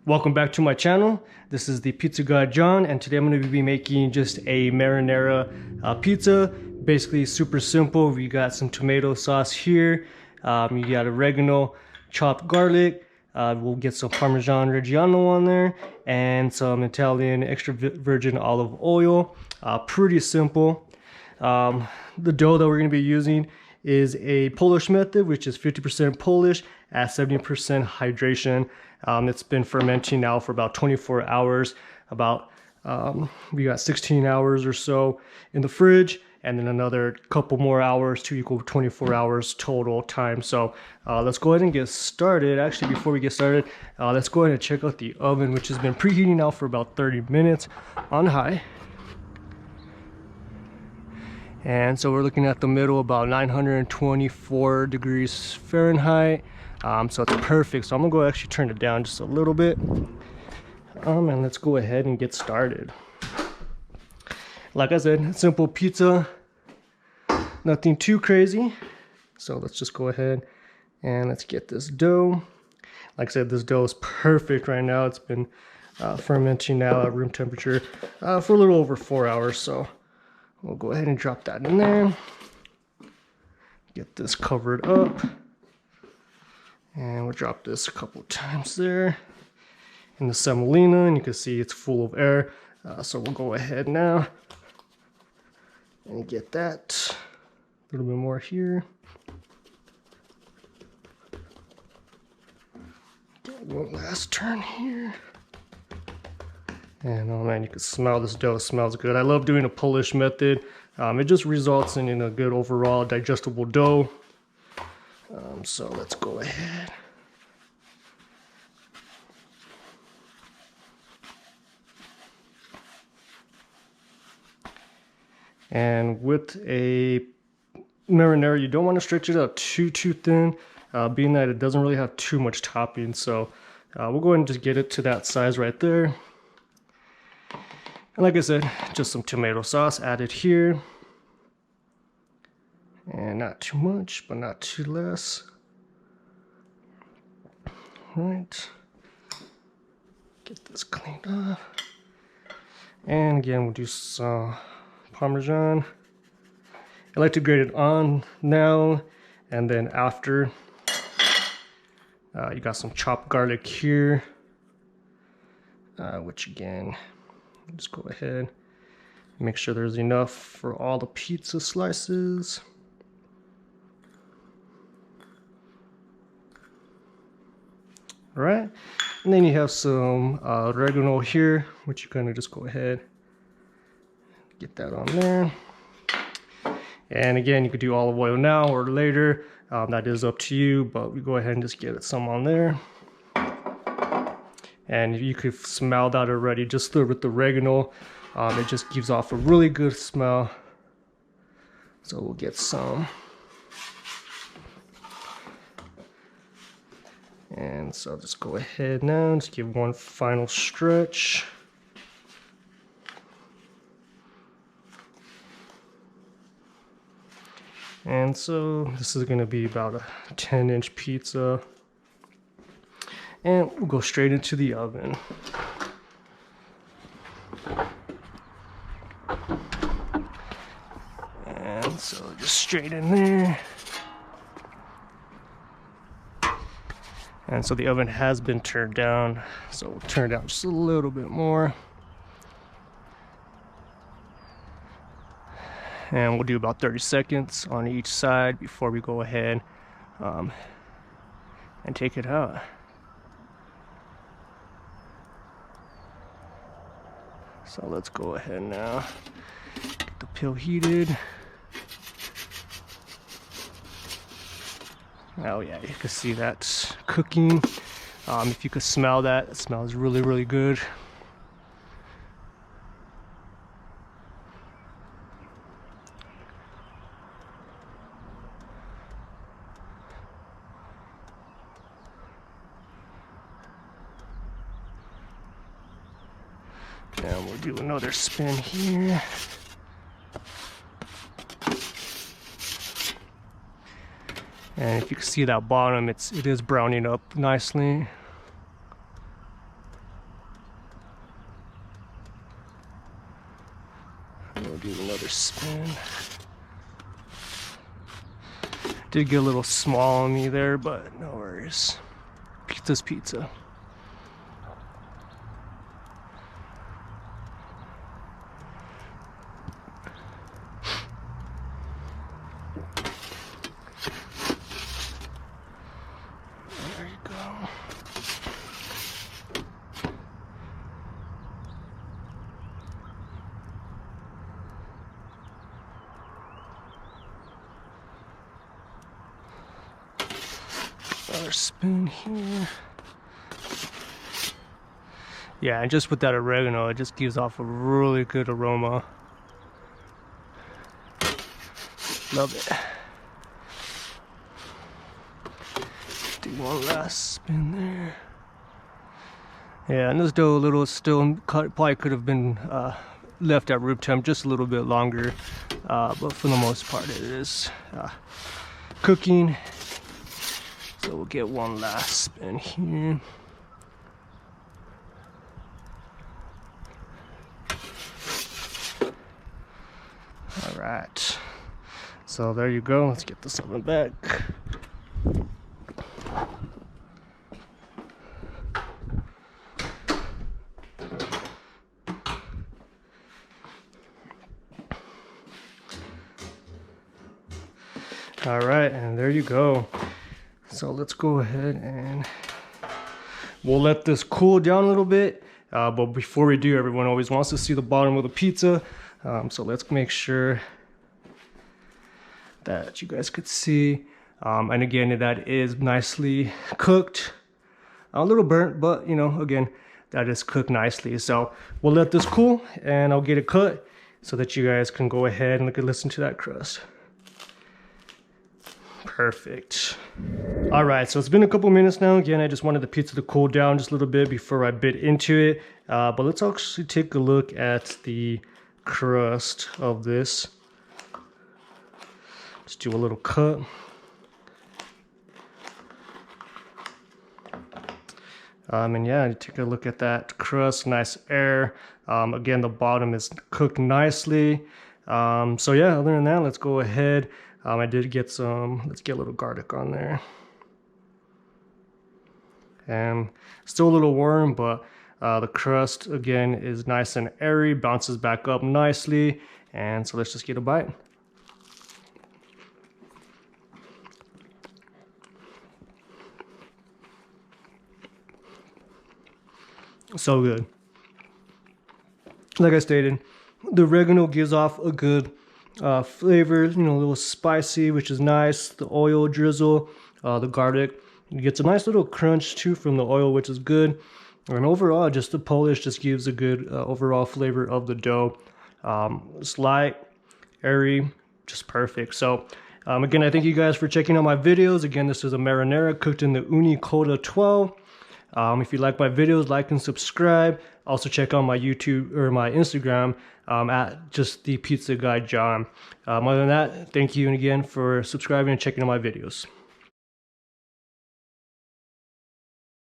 Welcome back to my channel. This is the Pizza Guy John, and today I'm going to be making just a marinara pizza. Basically super simple. We got some tomato sauce here. You got oregano, chopped garlic. We'll get some Parmesan Reggiano on there and some Italian extra virgin olive oil. Pretty simple. The dough that we're going to be using is a Polish method, which is 50% Polish at 70% hydration. It's been fermenting now for about 24 hours. We got 16 hours or so in the fridge, and then another couple more hours to equal 24 hours total time. So let's go ahead and get started. Actually, before we get started, let's go ahead and check out the oven, which has been preheating now for about 30 minutes on high. And so we're looking at the middle, about 924 degrees Fahrenheit. So it's perfect. So I'm gonna go actually turn it down just a little bit. And let's go ahead and get started. Like I said, simple pizza, nothing too crazy. So let's just go ahead and let's get this dough. Like I said, this dough is perfect right now. It's been fermenting now at room temperature for a little over 4 hours. So we'll go ahead and drop that in there. Get this covered up. And we'll drop this a couple times there in the semolina, and you can see it's full of air. So we'll go ahead now and get that. A little bit more here. Get one last turn here. And oh man, you can smell this dough. It smells good. I love doing a Polish method. It just results in a good overall digestible dough. So let's go ahead. And with a marinara, you don't want to stretch it out too thin, being that it doesn't really have too much topping. So we'll go ahead and just get it to that size right there. And like I said, just some tomato sauce added here. And not too much, but not too less. All right. Get this cleaned up. And again, we'll do some Parmesan. I like to grate it on now and then after. You got some chopped garlic here, which again, just go ahead, make sure there's enough for all the pizza slices. All right, and then you have some oregano here, which you kind of just go ahead, get that on there. And again, you could do olive oil now or later. That is up to you, but we go ahead and just get it some on there. And you could smell that already, just with the oregano. It just gives off a really good smell. So we'll get some. And so just go ahead now, just give one final stretch. And so this is gonna be about a 10-inch pizza. And we'll go straight into the oven. And so just straight in there. And so the oven has been turned down, so we'll turn it down just a little bit more. And we'll do about 30 seconds on each side before we go ahead and take it out. So let's go ahead now, get the pill heated. Oh yeah, you can see that cooking. If you could smell that, it smells really, really good. And we'll do another spin here. And if you can see that bottom, it is browning up nicely. We'll do another spin. Did get a little small on me there, but no worries. Pizza's pizza. There you go. Another spoon here. Yeah, and just with that oregano, it just gives off a really good aroma. Love it. Do one last spin there. Yeah, and this dough a little still probably could have been left at room temp just a little bit longer, but for the most part it is cooking. So we'll get one last spin here. All right, so there you go. Let's get this oven back. All right, and there you go. So let's go ahead and we'll let this cool down a little bit. But before we do, everyone always wants to see the bottom of the pizza. So let's make sure that you guys could see. And again, that is nicely cooked. A little burnt, but you know, again, that is cooked nicely. So we'll let this cool and I'll get it cut so that you guys can go ahead and listen to that crust. Perfect. All right, so it's been a couple minutes now. Again, I just wanted the pizza to cool down just a little bit before I bit into it. But let's actually take a look at the crust of this. Let's do a little cut. And yeah, take a look at that crust, nice air. Again, the bottom is cooked nicely. So yeah, other than that, let's go ahead. I did get some, let's get a little garlic on there. And still a little warm, but the crust again is nice and airy, bounces back up nicely. And so let's just get a bite. So good. Like I stated, the oregano gives off a good flavor, you know, a little spicy, which is nice. The oil drizzle, the garlic, it gets a nice little crunch too from the oil, which is good. And overall, just the polish just gives a good overall flavor of the dough. It's light, airy, just perfect. So again, I thank you guys for checking out my videos. Again, this is a marinara cooked in the Ooni Koda 12. If you like my videos, like and subscribe. Also check out my YouTube or my Instagram at just the Pizza Guy John. Other than that, thank you again for subscribing and checking out my videos.